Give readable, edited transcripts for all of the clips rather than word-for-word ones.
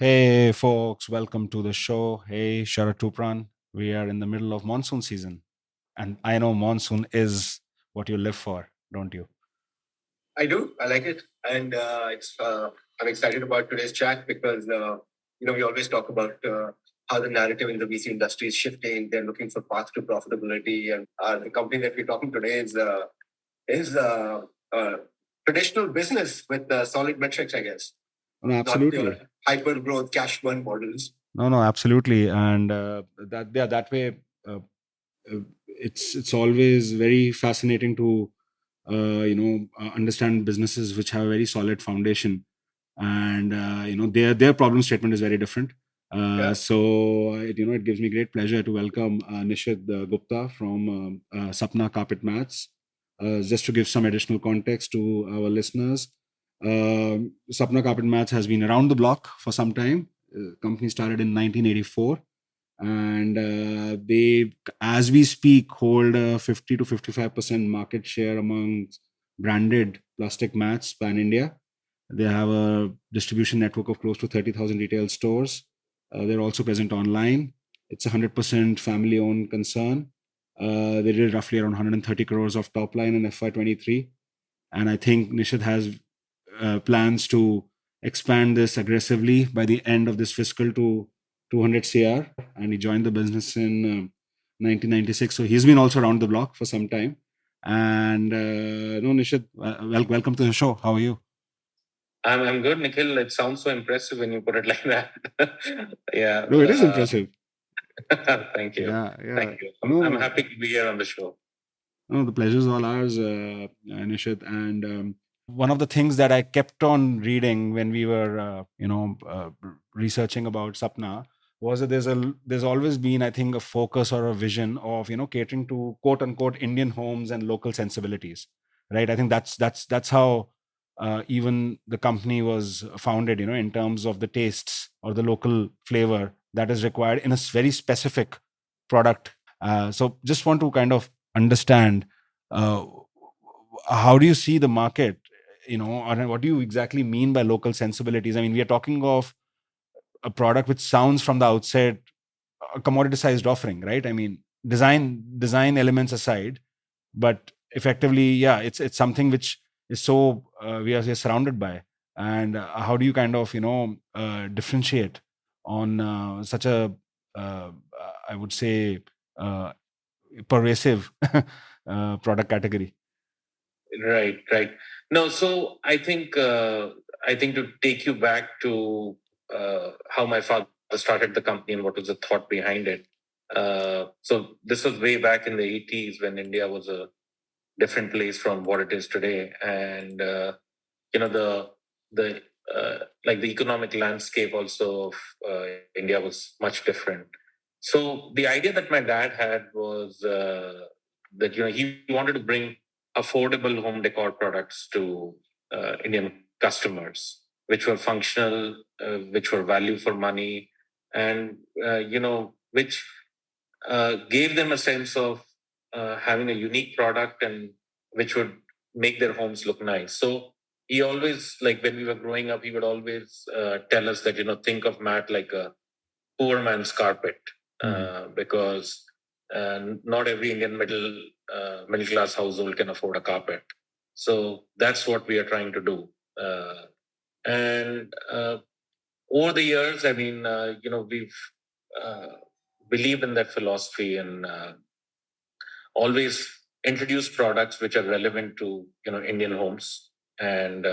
Hey folks, welcome to the show. Hey Sharat Tupran, we are in the middle of monsoon season, and I know monsoon is what you live for, don't you? I do. I like it, and it's. I'm excited about today's chat because we always talk about how the narrative in the VC industry is shifting. They're looking for path to profitability, and the company that we're talking today is traditional business with solid metrics, I guess. No, absolutely. Not hyper growth cash burn models. No, absolutely, and that way, it's always very fascinating to understand businesses which have a very solid foundation, and their problem statement is very different. So it gives me great pleasure to welcome Nishith Gupta from Sapana Carpet Mats. Just to give some additional context to our listeners, Sapana Carpet Mats has been around the block for some time. Company started in 1984, and they, as we speak, hold a 50 to 55% market share among branded plastic mats pan India. They have a distribution network of close to 30,000 retail stores. They're also present online. It's a 100% family owned concern. They did roughly around 130 crores of top line in FY23. And I think Nishith has plans to expand this aggressively by the end of this fiscal to 200 CR. And he joined the business in 1996. So he's been also around the block for some time. And no, Nishith, welcome to the show. How are you? I'm good, Nikhil. It sounds so impressive when you put it like that. Yeah. No, it is impressive. Thank you. Yeah. Thank you. No, I'm happy to be here on the show. No, the pleasure's all ours, Nishith. And one of the things that I kept on reading when we were, researching about Sapna was that there's always been, I think, a focus or a vision of catering to quote unquote Indian homes and local sensibilities, right? I think that's how even the company was founded, in terms of the tastes or the local flavor that is required in a very specific product. So just want to kind of understand uh, how do you see the market, and what do you exactly mean by local sensibilities? I mean, we are talking of a product which sounds from the outset a commoditized offering, right? I mean, design elements aside, but effectively, yeah, it's something which is so we are surrounded by. And how do you kind of differentiate on such a uh, I would say uh, pervasive product category? Right. No, so I think to take you back to how my father started the company and what was the thought behind it. So this was way back in the 80s when India was a different place from what it is today, and the like the economic landscape also of India was much different. So the idea that my dad had was that he wanted to bring affordable home decor products to Indian customers, which were functional, which were value for money, and which gave them a sense of having a unique product and which would make their homes look nice. So he always, like when we were growing up, he would always tell us that think of mat like a poor man's carpet, because not every Indian middle class household can afford a carpet. So that's what we are trying to do. And over the years, I mean, we've uh, believed in that philosophy and always introduce products which are relevant to Indian homes, and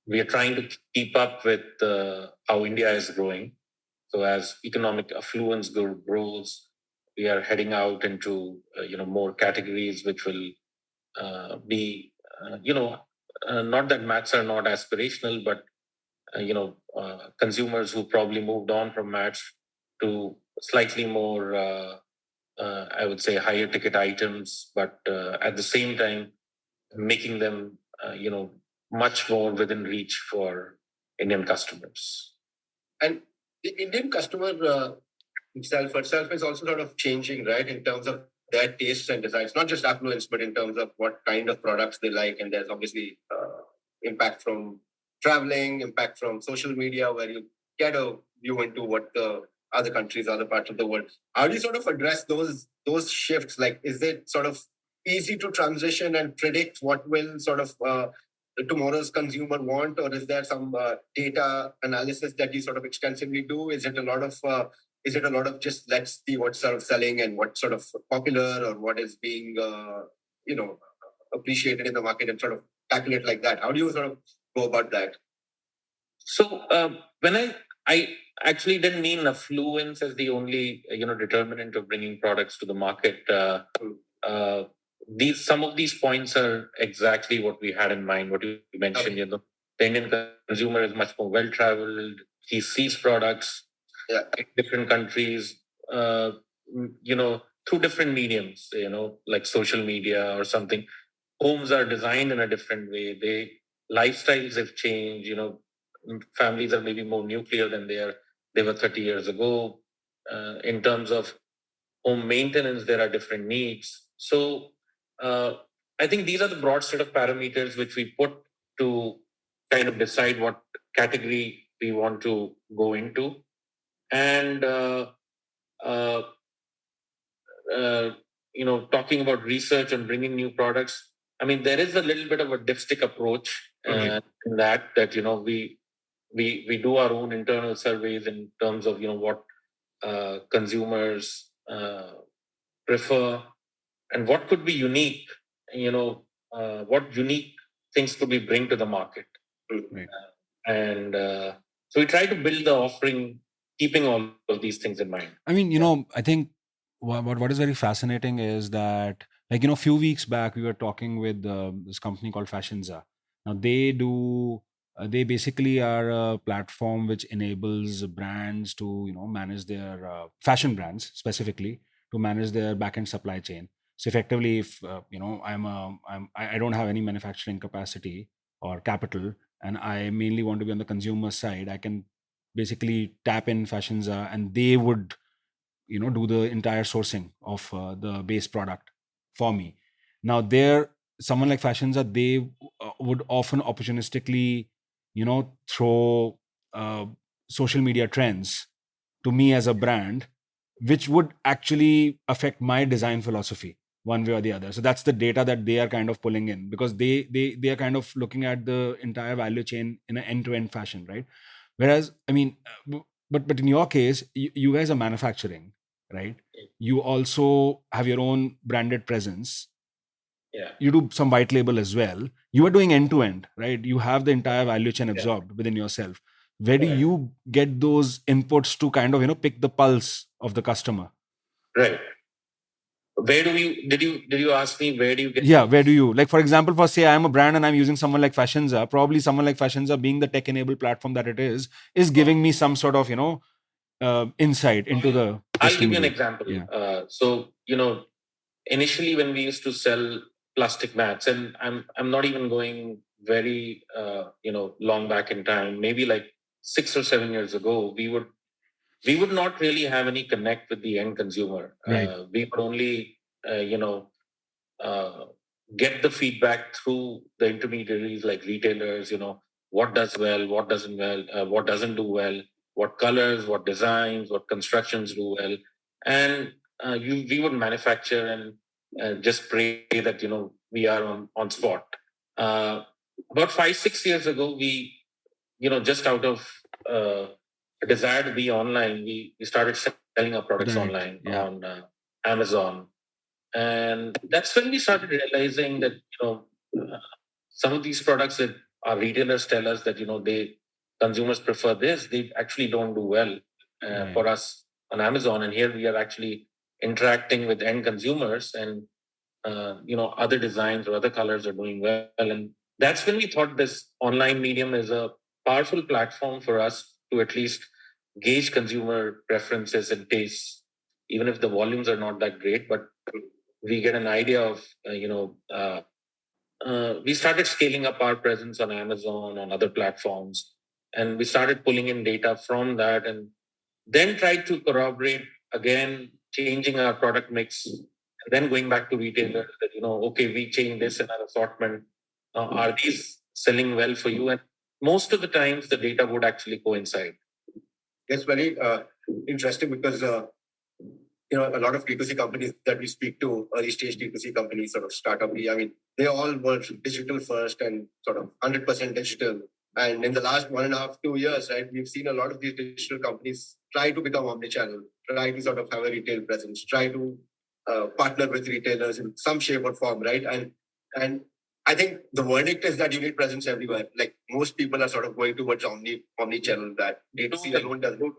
we are trying to keep up with how India is growing. So as economic affluence grows, we are heading out into more categories which will be not that mats are not aspirational, but consumers who probably moved on from mats to slightly more I would say higher ticket items, but at the same time making them much more within reach for Indian customers. And the Indian customer itself is also sort of changing, right, in terms of their tastes and desires, not just affluence, but in terms of what kind of products they like. And there's obviously impact from traveling, impact from social media, where you get a view into what the other countries, other parts of the world. How do you sort of address those shifts? Like, is it sort of easy to transition and predict what will sort of tomorrow's consumer want, or is there some data analysis that you sort of extensively do? Is it a lot of just let's see what's sort of selling and what's sort of popular or what is being appreciated in the market and sort of tackle it like that? How do you sort of go about that? So when I actually didn't mean affluence as the only determinant of bringing products to the market. Some of these points are exactly what we had in mind. What you mentioned, Okay. The Indian consumer is much more well traveled. He sees products in different countries, through different mediums, like social media or something. Homes are designed in a different way. Lifestyles have changed. Families are maybe more nuclear than they were 30 years ago. In terms of home maintenance, there are different needs. So I think these are the broad set of parameters which we put to kind of decide what category we want to go into. And uh, talking about research and bringing new products, I mean, there is a little bit of a dipstick approach in that we do our own internal surveys in terms of what consumers prefer and what could be unique. What unique things could we bring to the market, Right. and so we try to build the offering keeping all of these things in mind. I mean, I think what is very fascinating is that, like, a few weeks back we were talking with this company called Fashionza. Now they basically are a platform which enables brands to manage their fashion brands specifically to manage their back-end supply chain. So effectively, if I don't have any manufacturing capacity or capital, and I mainly want to be on the consumer side, I can basically tap in Fashionza, and they would do the entire sourcing of the base product for me. Now there, someone like Fashionza, they would often opportunistically throw social media trends to me as a brand, which would actually affect my design philosophy one way or the other. So that's the data that they are kind of pulling in, because they are kind of looking at the entire value chain in an end-to-end fashion, right? Whereas, I mean, but in your case, you guys are manufacturing, right? You also have your own branded presence. Yeah. You do some white label as well. You are doing end to end, right? You have the entire value chain absorbed within yourself. Where do you get those inputs to kind of pick the pulse of the customer? Right. Where do you did you ask me where do you get? Yeah, where do you, like, for example, for say I'm a brand and I'm using someone like Fashionza, probably someone like Fashionza, being the tech enabled platform that it is giving me some sort of insight into the. I'll give you an example. Yeah. So initially when we used to sell plastic mats, and I'm not even going very long back in time, maybe like 6 or 7 years ago, we would not really have any connect with the end consumer. Right. We would only get the feedback through the intermediaries like retailers. What does well, what doesn't well, what doesn't do well, what colors, what designs, what constructions do well, and we would manufacture and just pray that we are on spot. About 5-6 years ago, we just out of a desire to be online, we started selling our products online on Amazon, and that's when we started realizing that some of these products that our retailers tell us that consumers prefer this, they actually don't do well for us on Amazon. And here we are actually interacting with end consumers, and other designs or other colors are doing well. And that's when we thought this online medium is a powerful platform for us to at least gauge consumer preferences and tastes, even if the volumes are not that great, but we get an idea of we started scaling up our presence on Amazon, on other platforms, and we started pulling in data from that, and then tried to corroborate again, changing our product mix, and then going back to retailers that okay, we changed this in our assortment. Are these selling well for you? And most of the times, the data would actually coincide. It's very interesting because a lot of D2C companies that we speak to, early stage D2C companies, sort of startup, I mean, they all were digital first and sort of 100% digital. And in the last 1.5, 2 years, right, we've seen a lot of these digital companies try to become omnichannel, try to sort of have a retail presence, try to partner with retailers in some shape or form, right? And I think the verdict is that you need presence everywhere. Like most people are sort of going towards omni-channel, that D2C alone doesn't.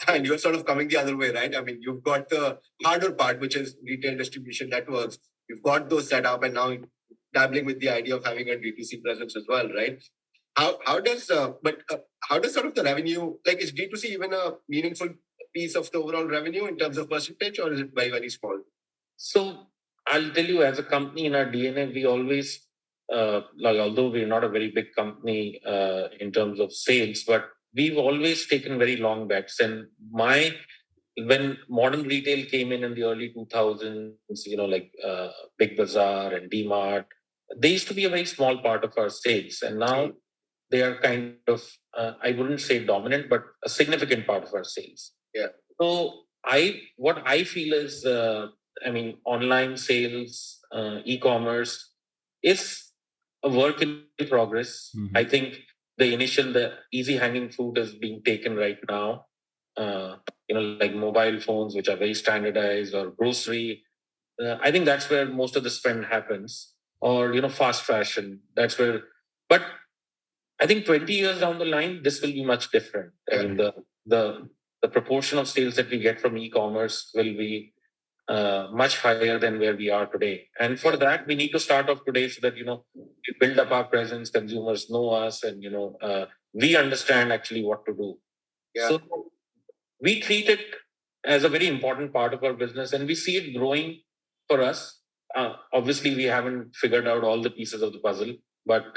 And you're sort of coming the other way, right? I mean, you've got the harder part, which is retail distribution networks. You've got those set up, and now dabbling with the idea of having a D2C presence as well, right? How does sort of the revenue, like, is D2C even a meaningful piece of the overall revenue in terms of percentage, or is it very, very small? So I'll tell you, as a company in our DNA, we always, although we're not a very big company in terms of sales, but we've always taken very long bets. And when modern retail came in the early 2000s, like Big Bazaar and DMart, they used to be a very small part of our sales. And now they are kind of, I wouldn't say dominant, but a significant part of our sales. Yeah. So what I feel is, online sales, e-commerce is a work in progress. Mhm. I think the easy hanging fruit is being taken right now. Like mobile phones, which are very standardized, or grocery. I think that's where most of the spend happens, or fast fashion. That's where, but I think 20 years down the line, this will be much different. I mean, the proportion of sales that we get from e-commerce will be much higher than where we are today. And for that, we need to start off today so that, we build up our presence, consumers know us, and, we understand actually what to do. Yeah. So we treat it as a very important part of our business, and we see it growing for us. Obviously, we haven't figured out all the pieces of the puzzle, but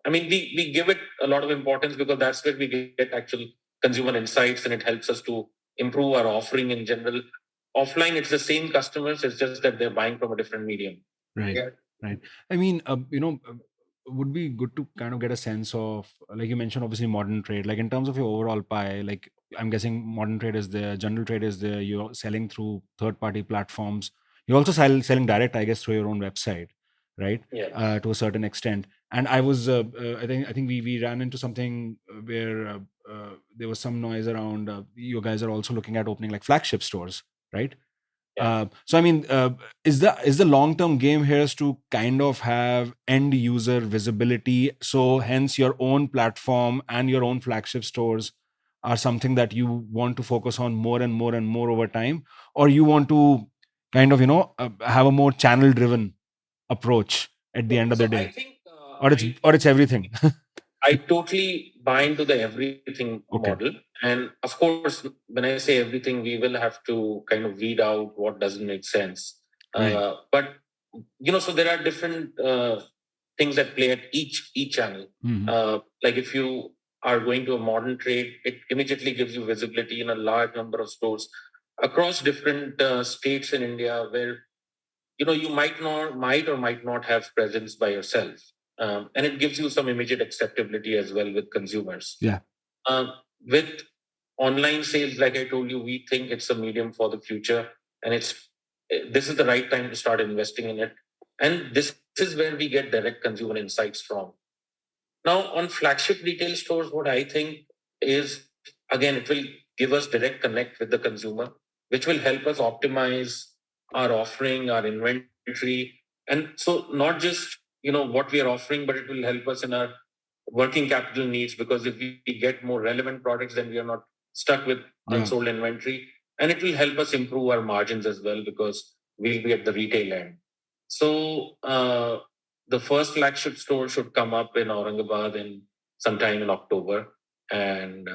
we give it a lot of importance because that's where we get actual consumer insights, and it helps us to improve our offering in general. Offline, it's the same customers, it's just that they're buying from a different medium. Right. Yeah. Right. I mean, would be good to kind of get a sense of, like you mentioned, obviously modern trade, like in terms of your overall pie, like I'm guessing modern trade is there, general trade is there, you're selling through third party platforms. You're also selling direct, I guess, through your own website, right? Yeah. To a certain extent. And I was, I think we ran into something where there was some noise around you guys are also looking at opening like flagship stores, right? So I mean, is the long term game here is to kind of have end user visibility, so hence your own platform and your own flagship stores are something that you want to focus on more and more and more over time, or you want to kind of have a more channel driven approach at the end of the day, I think, or it's everything. I totally buy into the everything Okay. model. And of course, when I say everything, we will have to kind of weed out what doesn't make sense. Right. But, so there are different things that play at each channel. Mhm. Like if you are going to a modern trade, it immediately gives you visibility in a large number of stores across different states in India where you might or might not have presence by yourself, and it gives you some immediate acceptability as well with consumers. Yeah. With online sales, like I told you, we think it's a medium for the future, and this is the right time to start investing in it, and this is where we get direct consumer insights from. Now, on flagship retail stores, what I think is, again, it will give us direct connect with the consumer, which will help us optimize our offering, our inventory. And so not just, what we are offering, but it will help us in our working capital needs, because if we get more relevant products, then we are not stuck with unsold inventory. And it will help us improve our margins as well, because we'll be at the retail end. So, the first flagship store should come up in Aurangabad in sometime in October, and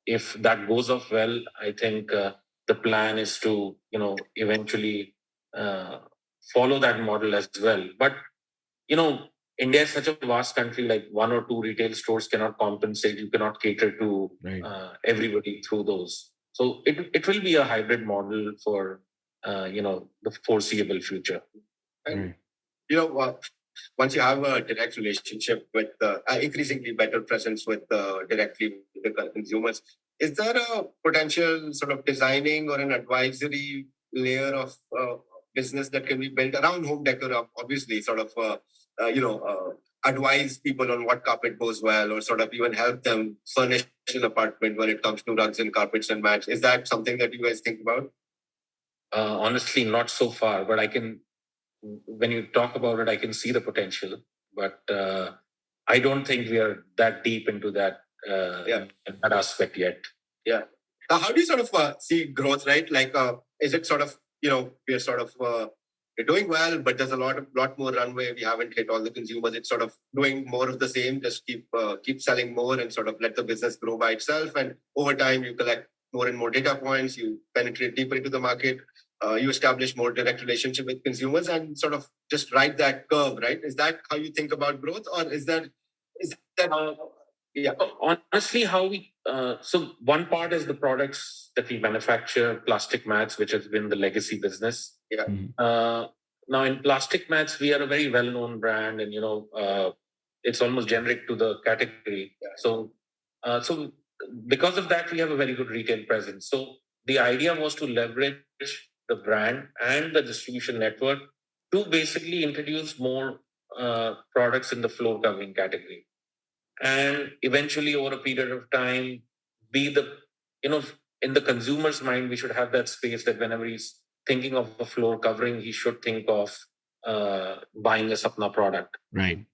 if that goes off well, I think the plan is to eventually follow that model as well. But India is such a vast country; like one or two retail stores cannot compensate. You cannot cater to everybody through those. So it will be a hybrid model for the foreseeable future. And Right. once you have a direct relationship with increasingly better presence with directly with the consumers, is there a potential sort of designing or an advisory layer of business that can be built around home decor? Obviously, sort of advise people on what carpet goes well, or sort of even help them furnish an apartment when it comes to rugs and carpets and mats. Is that something that you guys think about? Honestly, not so far, but I can. When you talk about it, I can see the potential, but I don't think we are that deep into that that aspect yet. Yeah. How do you sort of see growth, right? Like, is it sort of, we're sort of we're doing well, but there's a lot more runway. We haven't hit all the consumers. It's sort of doing more of the same. Just keep selling more and sort of let the business grow by itself. And over time, you collect more and more data points. You penetrate deeper into the market. You establish more direct relationship with consumers and sort of just ride that curve, right? Is that how you think about growth, or is that yeah? Honestly, how we so one part is the products that we manufacture, plastic mats, which has been the legacy business. Yeah. Now in plastic mats, we are a very well-known brand, and it's almost generic to the category. Yeah. So because of that, we have a very good retail presence. So the idea was to leverage the brand and the distribution network to basically introduce more products in the floor covering category, and eventually over a period of time be the in the consumer's mind, we should have that space that whenever he's thinking of a floor covering, he should think of buying a Sapana product. Right.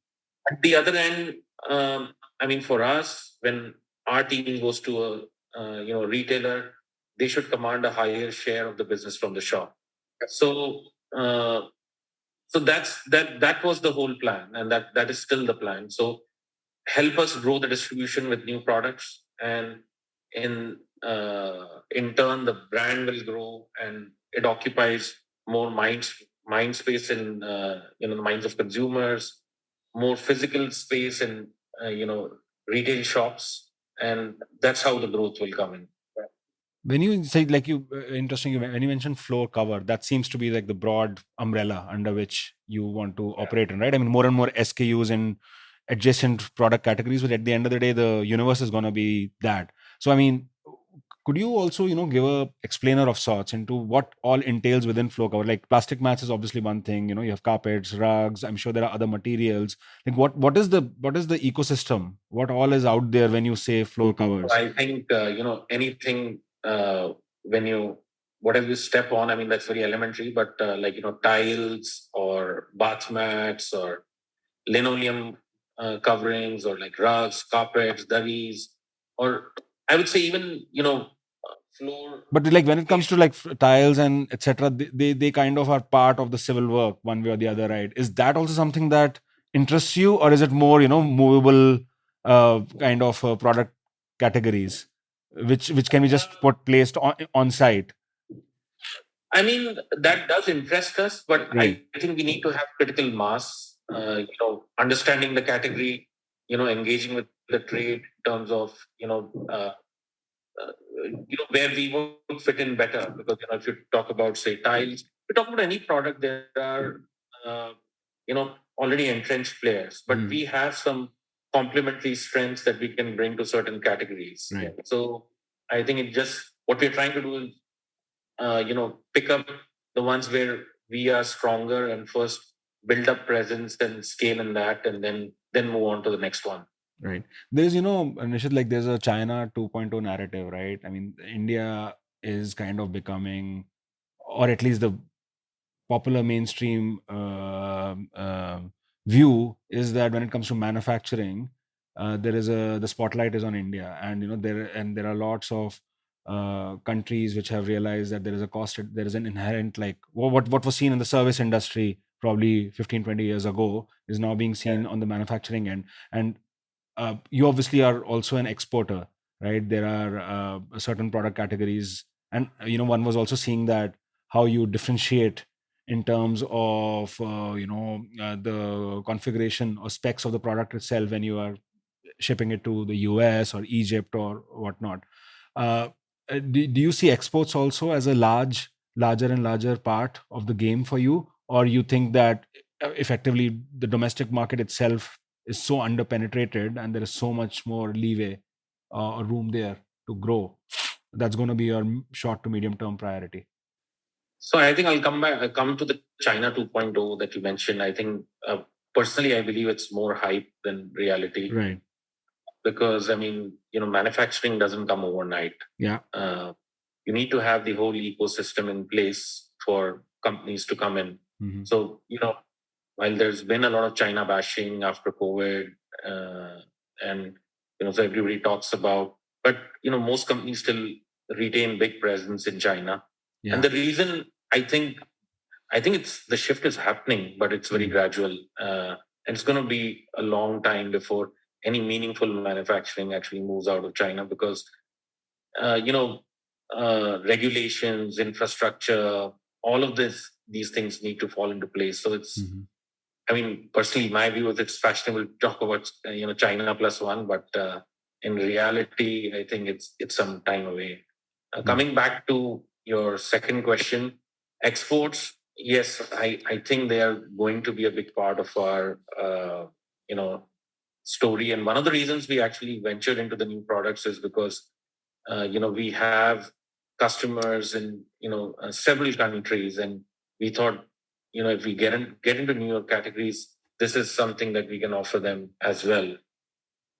At the other end, I mean, for us, when our team goes to a retailer, they should command a higher share of the business from the shop. So that was the whole plan, and that is still the plan. So help us grow the distribution with new products, and in turn the brand will grow, and it occupies more mind space in the minds of consumers, more physical space in retail shops, and that's how the growth will come in. When you say, like, interesting, when you mentioned floor cover, that seems to be like the broad umbrella under which you want to operate in, right? I mean, more and more SKUs and adjacent product categories, but at the end of the day, the universe is going to be that. So, I mean, could you also, give a explainer of sorts into what all entails within floor cover? Like plastic mats is obviously one thing, you have carpets, rugs. I'm sure there are other materials. Like what is the ecosystem? What all is out there when you say floor covers? I think anything whatever you step on, I mean, that's very elementary, but tiles or bath mats or linoleum coverings, or like rugs, carpets, daris, or I would say even floor. But like when it comes to like tiles and etc., they kind of are part of the civil work one way or the other, right? Is that also something that interests you, or is it more movable kind of product categories which can be just placed on site? I mean, that does interest us, but Right. I think we need to have critical mass. Understanding the category, engaging with the trade in terms of where we would fit in better. Because if you talk about, say, tiles, we talk about any product, there are already entrenched players, but we have some complementary strengths that we can bring to certain categories. Right. So I think what we're trying to do is pick up the ones where we are stronger and first build up presence, then scale in that, and then move on to the next one. Right. There's, Nishith, like there's a China 2.0 narrative, right? I mean, India is kind of becoming, or at least the popular mainstream view is that when it comes to manufacturing, the spotlight is on India, and there are lots of countries which have realized that there is an inherent, like what was seen in the service industry probably 15-20 years ago is now being seen on the manufacturing end. And you obviously are also an exporter, right? There are certain product categories, and one was also seeing that how you differentiate in terms of the configuration or specs of the product itself when you are shipping it to the US or Egypt or whatnot. Do you see exports also as a larger and larger part of the game for you, or you think that effectively the domestic market itself is so underpenetrated, and there is so much more leeway or room there to grow. That's going to be your short to medium term priority. So I think I'll come to the China 2.0 that you mentioned. I think personally, I believe it's more hype than reality. Right. Because I mean, manufacturing doesn't come overnight. Yeah. You need to have the whole ecosystem in place for companies to come in. Mhm. So, while there's been a lot of China bashing after COVID, and so everybody talks about, but most companies still retain big presence in China. Yeah. And the reason I think it's the shift is happening, but it's very gradual, and it's going to be a long time before any meaningful manufacturing actually moves out of China, because regulations, infrastructure, all of these things need to fall into place. So it's, Mhm. I mean, personally, my view is it's fashionable to talk about China plus one, but in reality, I think it's some time away. Coming back to your second question, exports, yes, I think they are going to be a big part of our story. And one of the reasons we actually ventured into the new products is because we have customers in several countries, and we thought if we get into newer categories, this is something that we can offer them as well.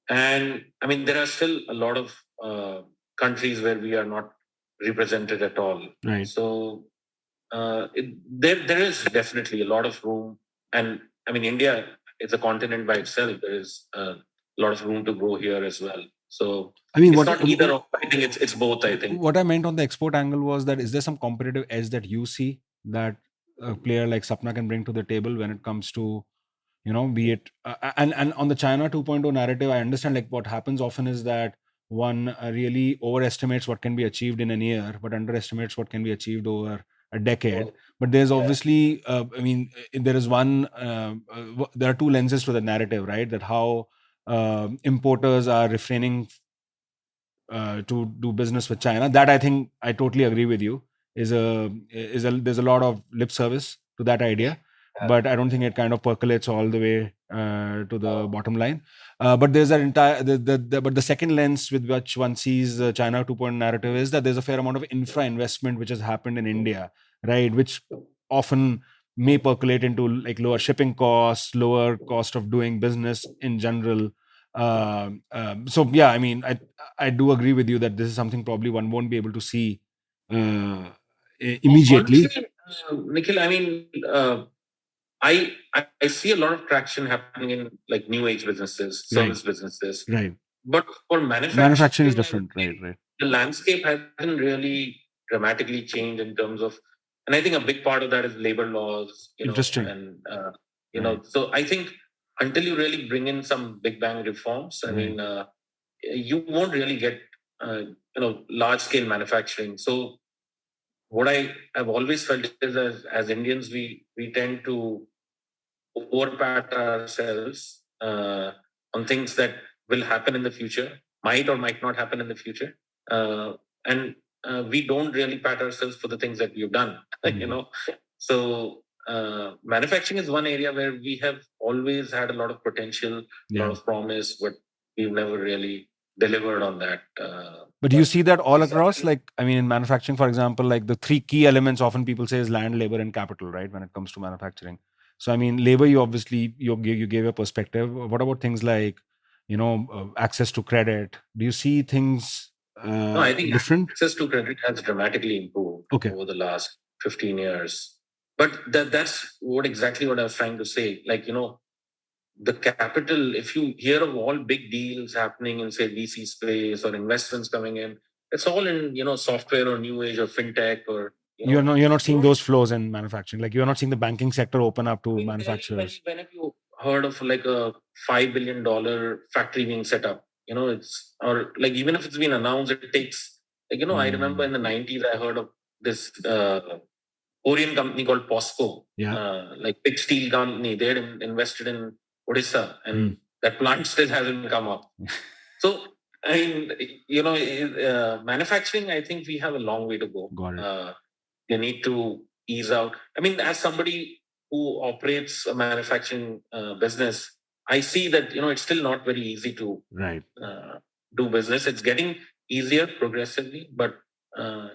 And I mean, there are still a lot of countries where we are not represented at all. Right. So there is definitely a lot of room, and I mean, India is a continent by itself. There is a lot of room to grow here as well. So I mean, it's what not either or. I think it's both. I think. what I meant on the export angle was that, is there some competitive edge that you see that a player like Sapana can bring to the table when it comes to, be it and on the China 2.0 narrative, I understand like what happens often is that one really overestimates what can be achieved in a year, but underestimates what can be achieved over a decade. But there's obviously, I mean, there is one, there are two lenses to the narrative, right? That how importers are refraining to do business with China. That I think I totally agree with you. There's a lot of lip service to that idea, but I don't think it kind of percolates all the way to the bottom line. But there's an entire but the second lens with which one sees the China 2.0 narrative is that there's a fair amount of infra investment which has happened in India, right? Which often may percolate into like lower shipping costs, lower cost of doing business in general. So yeah, I mean, I do agree with you that this is something probably one won't be able to see immediately. Honestly, Nikhil, I mean, I see a lot of traction happening in like new age businesses, service businesses, Right. but for Manufacturing is different, right? the landscape hasn't really dramatically changed in terms of, and I think a big part of that is labor laws, Interesting. and Right. so I think until you really bring in some big bang reforms, I mean, you won't really get large scale manufacturing. So what I have always felt is, as Indians, we tend to overpat ourselves on things that will happen in the future, might or might not happen in the future, and we don't really pat ourselves for the things that we've done. So manufacturing is one area where we have always had a lot of potential, a lot of promise, but we've never really delivered on that. But do you see that all across? Like, I mean, in manufacturing, for example, like the three key elements often people say is land, labor, and capital, right? When it comes to manufacturing. So, I mean, labor, you obviously you gave a perspective. What about things like, access to credit? Do you see things No, I think different? access to credit has dramatically improved over the last 15 years. But that's exactly what I was trying to say. Like, the capital, if you hear of all big deals happening in, say, VC space or investments coming in, it's all in, software or new age or fintech or, You're not seeing those flows in manufacturing. Like, you're not seeing the banking sector open up to manufacturers. When have you heard of like a $5 billion factory being set up? It's, or like, even if it's been announced, it takes, like, I remember in the 90s, I heard of this Korean company called POSCO, like big steel company. They had invested in Odisha, and that plant still hasn't come up. So, I mean, manufacturing, I think we have a long way to go. Got it. You need to ease out. I mean, as somebody who operates a manufacturing business, I see that it's still not very easy to do business. It's getting easier progressively, but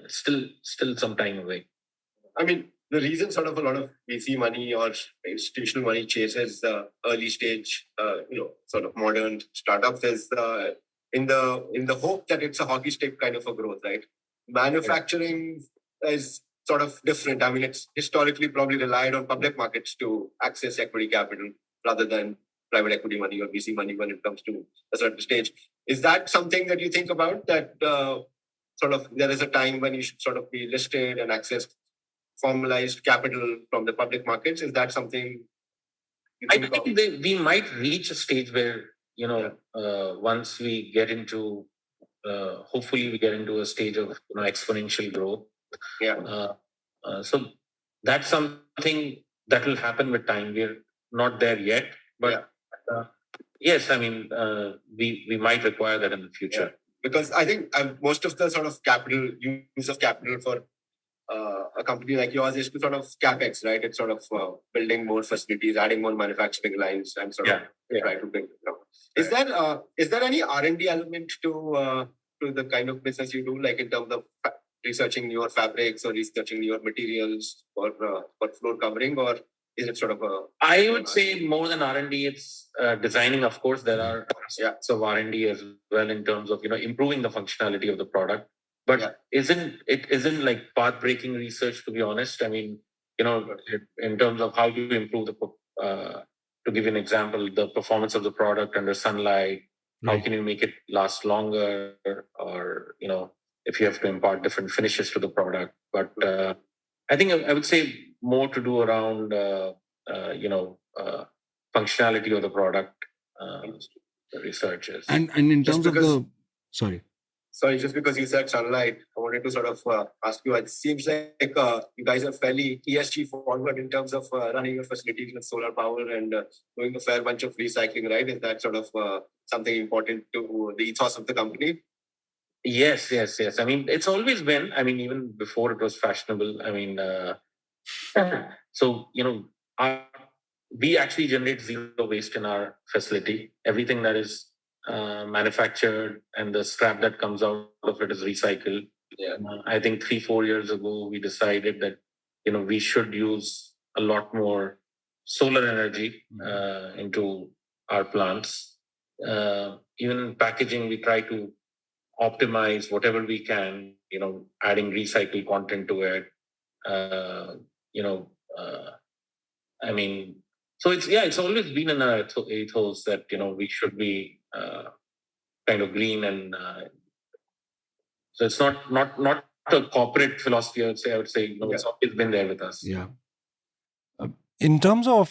it's still some time away. I mean, the reason sort of a lot of VC money or institutional money chases the early stage, sort of modern startups is in the hope that it's a hockey stick kind of a growth, right? Manufacturing is sort of different. I mean, it's historically probably relied on public markets to access equity capital rather than private equity money or VC money when it comes to a certain stage. Is that something that you think about, that sort of there is a time when you should sort of be listed and access formalized capital from the public markets? Is that something you I think think we might reach a stage where, once we get into, hopefully we get into a stage of exponential growth. So that's something that will happen with time. We're not there yet, but yes, I mean, we might require that in the future. Because I think most of the sort of use of capital for a company like yours is to sort of capex, right? It's sort of building more facilities, adding more manufacturing lines, and sort of try to bring it up. Is there any R&D element to the kind of business you do, like in terms of researching newer fabrics or researching newer materials for floor covering, or is it sort of a? I would say more than R&D, it's designing. Of course, there are aspects of R&D as well in terms of improving the functionality of the product. But isn't like path-breaking research, to be honest. I mean, in terms of how do you improve to give you an example, the performance of the product under sunlight. How can you make it last longer, or if you have to impart different finishes to the product. But I think I would say more to do around functionality of the product. The researchers and in terms of the Sorry, just because you said sunlight, I wanted to sort of ask you. It seems like you guys are fairly ESG forward in terms of running your facilities with solar power and doing a fair bunch of recycling, right? Is that sort of something important to the ethos of the company? Yes. I mean, it's always been. I mean, even before it was fashionable. I mean, so we actually generate zero waste in our facility. Everything that is manufactured and the scrap that comes out of it is recycled. I think 3-4 years ago we decided that we should use a lot more solar energy into our plants. Even in packaging, we try to optimize whatever we can. Adding recycled content to it. I mean, so it's always been in our ethos that we should be kind of green, and so it's not a corporate philosophy. I would say it's always been there with us. In terms of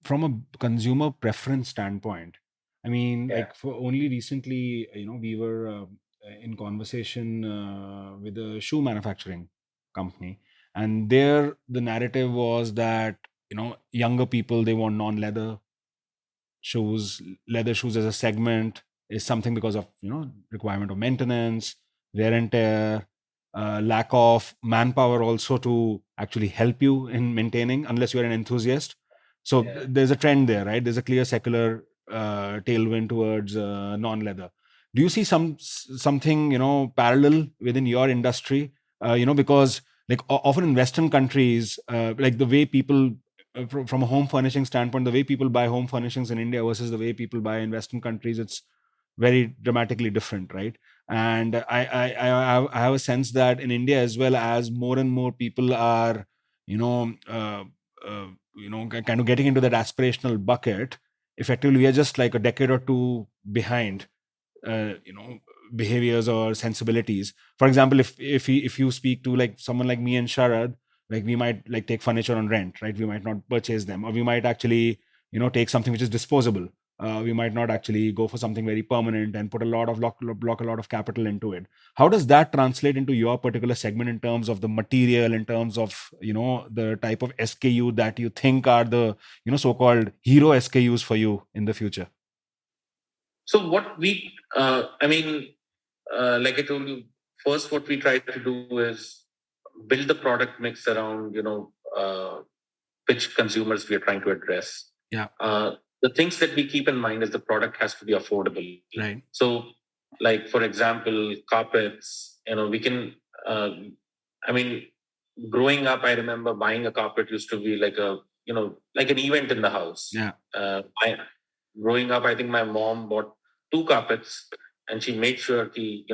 from a consumer preference standpoint, I mean, like for only recently, we were in conversation with a shoe manufacturing company, and there the narrative was that younger people, they want non-leather shoes. Leather shoes as a segment is something because of requirement of maintenance, wear and tear, lack of manpower also to actually help you in maintaining, unless you're an enthusiast. So there's a trend there, right? There's a clear secular tailwind towards non-leather. Do you see something parallel within your industry? Because like often in Western countries, like the way people from a home furnishing standpoint, the way people buy home furnishings in India versus the way people buy in Western countries, it's very dramatically different, right? And I have a sense that in India as well, as more and more people are kind of getting into that aspirational bucket, effectively we are just like a decade or two behind behaviors or sensibilities. For example, if you speak to like someone like me and Sharad, like we might like take furniture on rent, right? We might not purchase them, or we might actually take something which is disposable. We might not actually go for something very permanent and put a lot of block a lot of capital into it. How does that translate into your particular segment in terms of the material, in terms of the type of SKU that you think are the so-called hero SKUs for you in the future? So what we, like I told you, first what we try to do is build the product mix around which consumers we are trying to address. Yeah. The things that we keep in mind is the product has to be affordable. Right. So, like for example, carpets. We can. I mean, growing up, I remember buying a carpet used to be like like an event in the house. Yeah. Growing up, I think my mom bought 2 carpets, and she made sure कि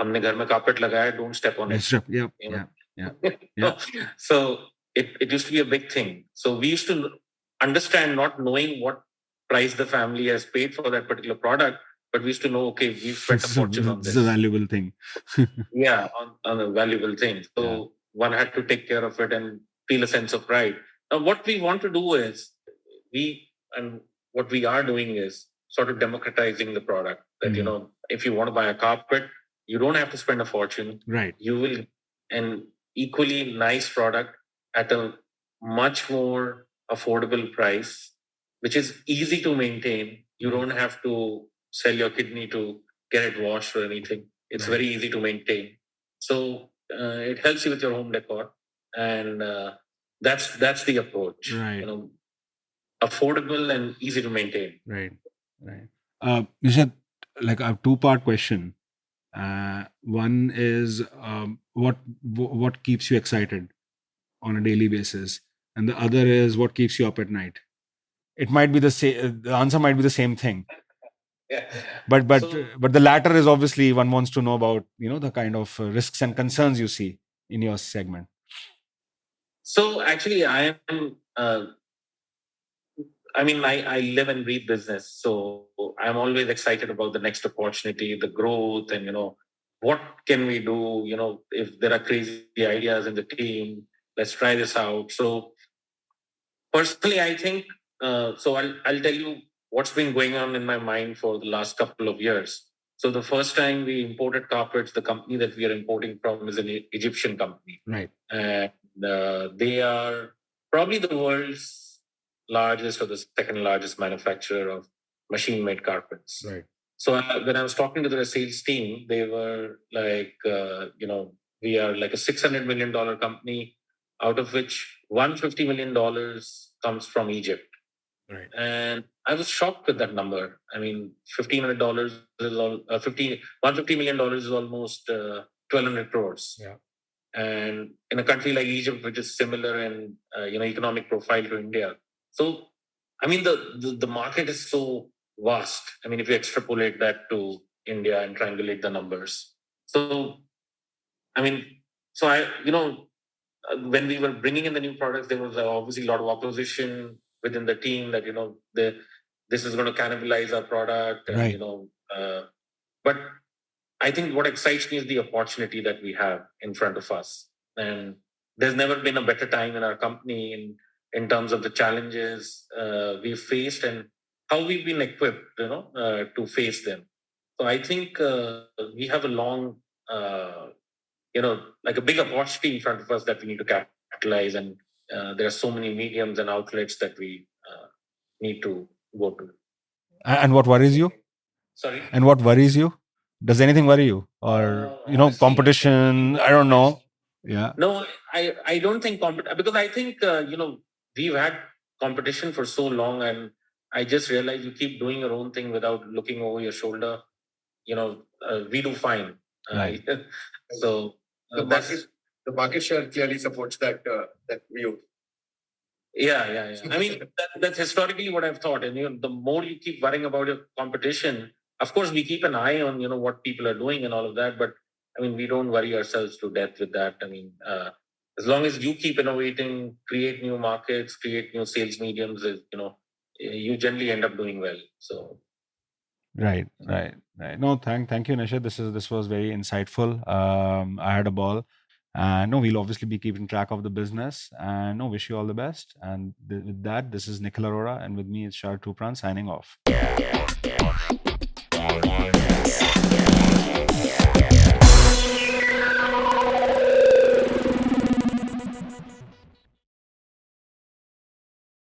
हमने घर में carpet लगाया, don't step on it. Yep. Yeah. So it used to be a big thing. So we used to understand, not knowing what price the family has paid for that particular product, but we used to know, okay, we've spent a fortune on this. It's a valuable thing. Yeah, on a valuable thing. So one had to take care of it and feel a sense of pride. Now, what we want to do is, what we are doing is sort of democratizing the product. That if you want to buy a carpet, you don't have to spend a fortune. Right. You will an equally nice product at a much more affordable price, which is easy to maintain. You don't have to sell your kidney to get it washed or anything. It's very easy to maintain. So it helps you with your home decor, and that's the approach. Right. Affordable and easy to maintain. Right. Nishith, like a 2-part question. One is what keeps you excited on a daily basis, and the other is what keeps you up at night. It might be the same. The answer might be the same thing. Yeah. But the latter is obviously one wants to know about the kind of risks and concerns you see in your segment. So actually, I am. I live and breathe business, so I'm always excited about the next opportunity, the growth, and what can we do? If there are crazy ideas in the team, let's try this out. So personally, I think so. I'll tell you what's been going on in my mind for the last couple of years. So the first time we imported carpets, the company that we are importing from is an Egyptian company, right? And they are probably the world's largest or the second largest manufacturer of machine-made carpets. Right. So when I was talking to the sales team, they were like, we are like a $600 million company, out of which $150 million comes from Egypt. Right. And I was shocked with that number. I mean, $1,500 is $150 million is almost 1,200 crores. Yeah. And in a country like Egypt, which is similar in economic profile to India. So, I mean, the market is so vast. I mean, if you extrapolate that to India and triangulate the numbers. So, I mean, when we were bringing in the new products, there was obviously a lot of opposition within the team that, this is going to cannibalize our product. And, Right. But I think what excites me is the opportunity that we have in front of us. And there's never been a better time in our company in terms of the challenges we've faced and how we've been equipped, to face them. So I think we have a long, like a big opportunity in front of us that we need to capitalize. And there are so many mediums and outlets that we need to go to. And what worries you? Sorry? And what worries you? Does anything worry you? Or, Honestly, competition? I don't know. Yeah. No, I don't think because I think, we've had competition for so long, and I just realized you keep doing your own thing without looking over your shoulder. We do fine. Right. So the market share clearly supports that view. Yeah. I mean, that's historically what I've thought. And the more you keep worrying about your competition, of course, we keep an eye on what people are doing and all of that. But I mean, we don't worry ourselves to death with that. I mean, as long as you keep innovating, create new markets, create new sales mediums, you generally end up doing well. So. Right. No, thank you, Nishith. This was very insightful. I had a ball. No, we'll obviously be keeping track of the business. And no, wish you all the best. And with that, this is Nikhil Arora, and with me is Shar Tupran signing off.